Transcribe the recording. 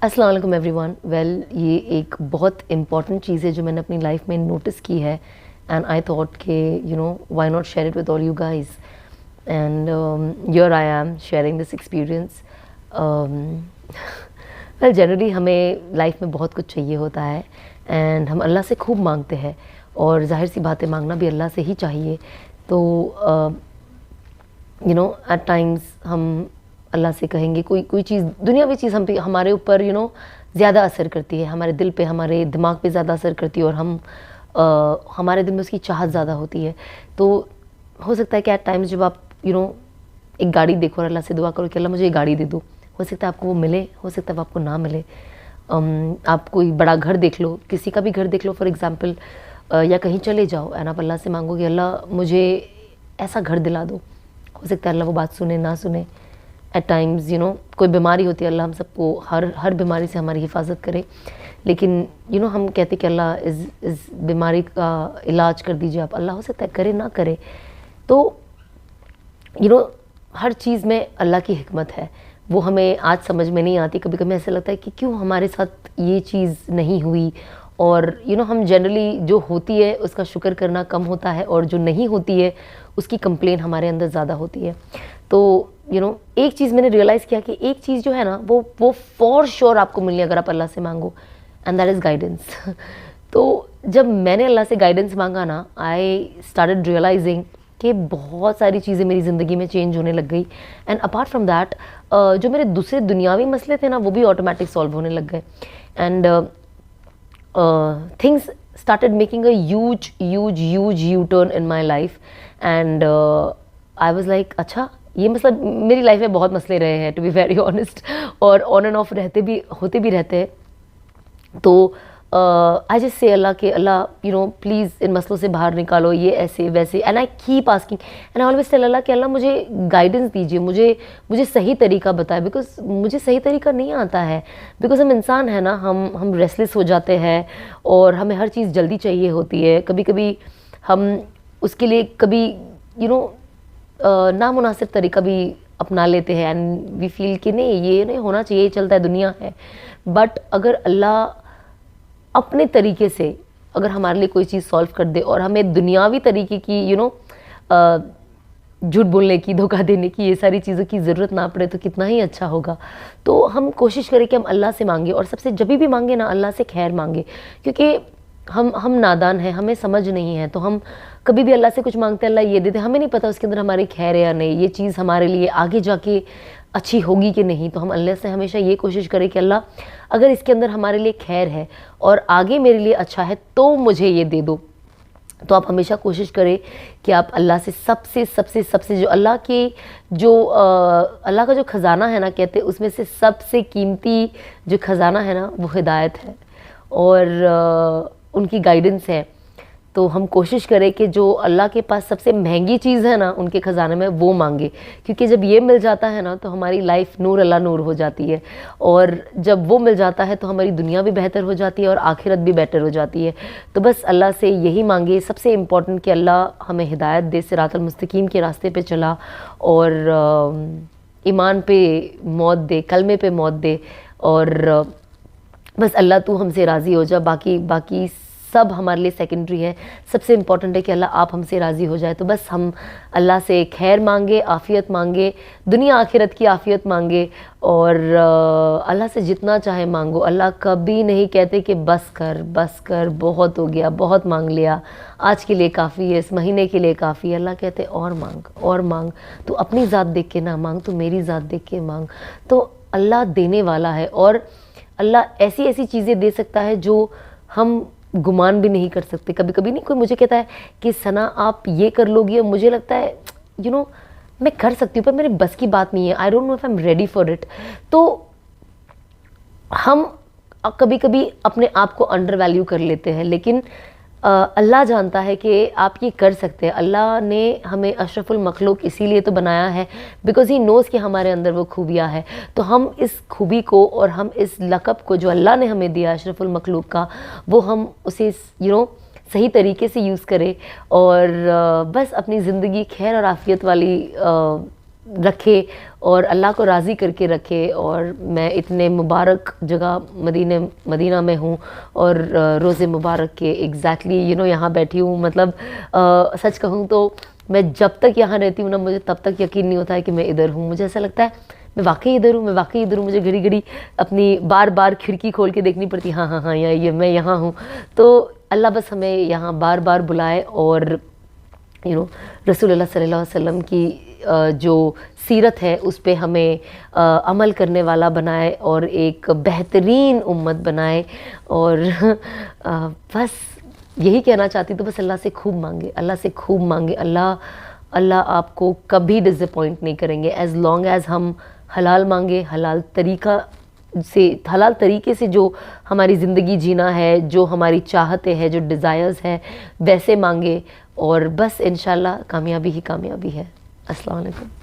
السلام علیکم every one. یہ ایک بہت امپورٹنٹ چیز ہے جو میں نے اپنی لائف میں نوٹس کی ہے اینڈ آئی تھاٹ کہ why not share it with all you guys. And here I am sharing this experience. Well generally ہمیں لائف میں بہت کچھ چاہیے ہوتا ہے اینڈ ہم اللہ سے خوب مانگتے ہیں اور ظاہر سی باتیں مانگنا بھی اللہ سے ہی چاہیے. تو ایٹ ٹائمز ہم اللہ سے کہیں گے کوئی چیز, دنیاوی چیز ہمارے اوپر زیادہ اثر کرتی ہے, ہمارے دل پہ, ہمارے دماغ پہ زیادہ اثر کرتی ہے اور ہمارے دل میں اس کی چاہت زیادہ ہوتی ہے. تو ہو سکتا ہے کہ ایٹ ٹائمز جب آپ ایک گاڑی دیکھو اور اللہ سے دعا کرو کہ اللہ مجھے یہ گاڑی دے دو, ہو سکتا ہے آپ کو وہ ملے, ہو سکتا ہے وہ آپ کو نہ ملے. آپ کوئی بڑا گھر دیکھ لو, کسی کا بھی گھر دیکھ لو فار ایگزامپل, یا کہیں چلے جاؤ اینڈ آپ اللہ سے مانگو کہ اللہ مجھے ایسا گھر دلا دو, ہو سکتا ہے اللہ وہ بات سنے نہ سنے. ایٹ ٹائمز کوئی بیماری ہوتی ہے, اللہ ہم سب کو ہر بیماری سے ہماری حفاظت کرے, لیکن ہم کہتے کہ اللہ اس بیماری کا علاج کر دیجیے آپ, اللہ ہو سکتا ہے کرے نہ کرے. تو ہر چیز میں اللہ کی حکمت ہے, وہ ہمیں آج سمجھ میں نہیں آتی. کبھی کبھی ایسا لگتا ہے کہ کیوں ہمارے ساتھ یہ چیز نہیں ہوئی, اور ہم جنرلی جو ہوتی ہے اس کا شکر کرنا کم ہوتا ہے اور جو نہیں ہوتی ہے اس کی کمپلین ہمارے اندر زیادہ ہوتی ہے. تو ایک چیز میں نے ریئلائز کیا کہ ایک چیز جو ہے نا وہ فور شور آپ کو ملنی اگر آپ اللہ سے مانگو, اینڈ دیٹ از گائیڈنس. تو جب میں نے اللہ سے گائیڈنس مانگا نا, آئی اسٹارٹڈ ریئلائزنگ کہ بہت ساری چیزیں میری زندگی میں چینج ہونے لگ گئی. اینڈ اپارٹ فرام دیٹ جو میرے دوسرے دنیاوی مسئلے تھے نا وہ بھی آٹومیٹک سالو ہونے لگ گئے. And things started making a huge U-turn in my life. And I was like, اچھا یہ مطلب میری لائف میں بہت مسئلے رہے ہیں ٹو بی ویری آنیسٹ, اور آن اینڈ آف ہوتے بھی رہتے ہیں. تو آئی جسٹ سے اللہ کہ اللہ پلیز ان مسئلوں سے باہر نکالو, یہ ایسے ویسے. And I keep asking and always tell اللہ کہ اللہ مجھے گائیڈنس دیجیے, مجھے صحیح طریقہ بتائے, بیکاز مجھے صحیح طریقہ نہیں آتا ہے. بیکاز ہم انسان ہیں نا, ہم ریسٹلیس ہو جاتے ہیں اور ہمیں ہر چیز جلدی چاہیے ہوتی ہے. کبھی کبھی ہم اس کے لیے کبھی نامناسب طریقہ بھی اپنا لیتے ہیں اینڈ وی فیل کہ نہیں یہ نہیں ہونا چاہیے, یہ چلتا ہے, دنیا ہے. بٹ اگر اللہ اپنے طریقے سے اگر ہمارے لیے کوئی چیز سالو کر دے اور ہمیں دنیاوی طریقے کی جھوٹ بولنے کی, دھوکہ دینے کی, یہ ساری چیزوں کی ضرورت نہ پڑے تو کتنا ہی اچھا ہوگا. تو ہم کوشش کریں کہ ہم اللہ سے مانگیں, اور سب سے جبھی بھی مانگیں نا اللہ سے خیر مانگیں, کیونکہ ہم نادان ہیں, ہمیں سمجھ نہیں ہے. تو ہم کبھی بھی اللہ سے کچھ مانگتے ہیں اللہ یہ دے دے, ہمیں نہیں پتہ اس کے اندر ہماری خیر ہے یا نہیں, یہ چیز ہمارے لیے آگے جا کے اچھی ہوگی کہ نہیں. تو ہم اللہ سے ہمیشہ یہ کوشش کریں کہ اللہ اگر اس کے اندر ہمارے لیے خیر ہے اور آگے میرے لیے اچھا ہے تو مجھے یہ دے دو. تو آپ ہمیشہ کوشش کریں کہ آپ اللہ سے سب سے جو اللہ کا جو خزانہ ہے نا, کہتے اس میں سے سب سے قیمتی جو خزانہ ہے نا وہ ہدایت ہے اور ان کی گائیڈنس ہے. تو ہم کوشش کریں کہ جو اللہ کے پاس سب سے مہنگی چیز ہے نا ان کے خزانے میں وہ مانگے, کیونکہ جب یہ مل جاتا ہے نا تو ہماری لائف نور اللہ نور ہو جاتی ہے, اور جب وہ مل جاتا ہے تو ہماری دنیا بھی بہتر ہو جاتی ہے اور آخرت بھی بہتر ہو جاتی ہے. تو بس اللہ سے یہی مانگے, سب سے امپورٹنٹ کہ اللہ ہمیں ہدایت دے, صراط المستقیم کے راستے پہ چلا, اور ایمان پہ موت دے, کلمے پہ موت دے, اور بس اللہ تو ہم سے راضی ہو جا. باقی سب ہمارے لیے سیکنڈری ہے. سب سے امپورٹنٹ ہے کہ اللہ آپ ہم سے راضی ہو جائے. تو بس ہم اللہ سے خیر مانگے, عافیت مانگے, دنیا آخرت کی عافیت مانگے, اور اللہ سے جتنا چاہے مانگو. اللہ کبھی نہیں کہتے کہ بس کر بہت ہو گیا, بہت مانگ لیا, آج کے لیے کافی ہے, اس مہینے کے لیے کافی ہے. اللہ کہتے اور مانگ. تو اپنی ذات دیکھ کے نہ مانگ, تو میری ذات دیکھ کے مانگ. تو اللہ دینے والا ہے, اور اللہ ایسی چیزیں دے سکتا ہے جو ہم گمان بھی نہیں کر سکتے. کبھی نہیں کوئی مجھے کہتا ہے کہ ثنا آپ یہ کر لو گی, اور مجھے لگتا ہے میں کر سکتی ہوں پر میرے بس کی بات نہیں ہے, I don't know if I am ready for it. تو ہم کبھی اپنے آپ کو انڈر ویلیو کر لیتے ہیں, لیکن اللہ جانتا ہے کہ آپ یہ کر سکتے ہیں. اللہ نے ہمیں اشرف المخلوق اسی لیے تو بنایا ہے بیکاز ہی نوز کہ ہمارے اندر وہ خوبیاں ہیں. تو ہم اس خوبی کو اور ہم اس لقب کو جو اللہ نے ہمیں دیا اشرف المخلوق کا, وہ ہم اسے صحیح طریقے سے یوز کریں, اور بس اپنی زندگی خیر اور عافیت والی رکھے اور اللہ کو راضی کر کے رکھے. اور میں اتنے مبارک جگہ مدینہ میں ہوں اور روزے مبارک کے ایگزیکٹلی یہاں بیٹھی ہوں. مطلب سچ کہوں تو میں جب تک یہاں رہتی ہوں نا مجھے تب تک یقین نہیں ہوتا ہے کہ میں ادھر ہوں. مجھے ایسا لگتا ہے میں واقعی ادھر ہوں. مجھے گھڑی گھڑی اپنی بار بار کھڑکی کھول کے دیکھنی پڑتی. ہاں یہ میں یہاں ہوں. تو اللہ بس ہمیں یہاں بار بار بلائے اور رسول اللہ صلی اللہ علیہ وسلم کی جو سیرت ہے اس پہ ہمیں عمل کرنے والا بنائے اور ایک بہترین امت بنائے. اور بس یہی کہنا چاہتی تو بس اللہ سے خوب مانگے. اللہ آپ کو کبھی ڈس اپوائنٹ نہیں کریں گے ایز لانگ ایز ہم حلال مانگے, حلال طریقے سے جو ہماری زندگی جینا ہے, جو ہماری چاہتیں ہیں, جو ڈیزائرز ہیں ویسے مانگے. اور بس انشاءاللہ کامیابی ہی کامیابی ہے. السلام علیکم.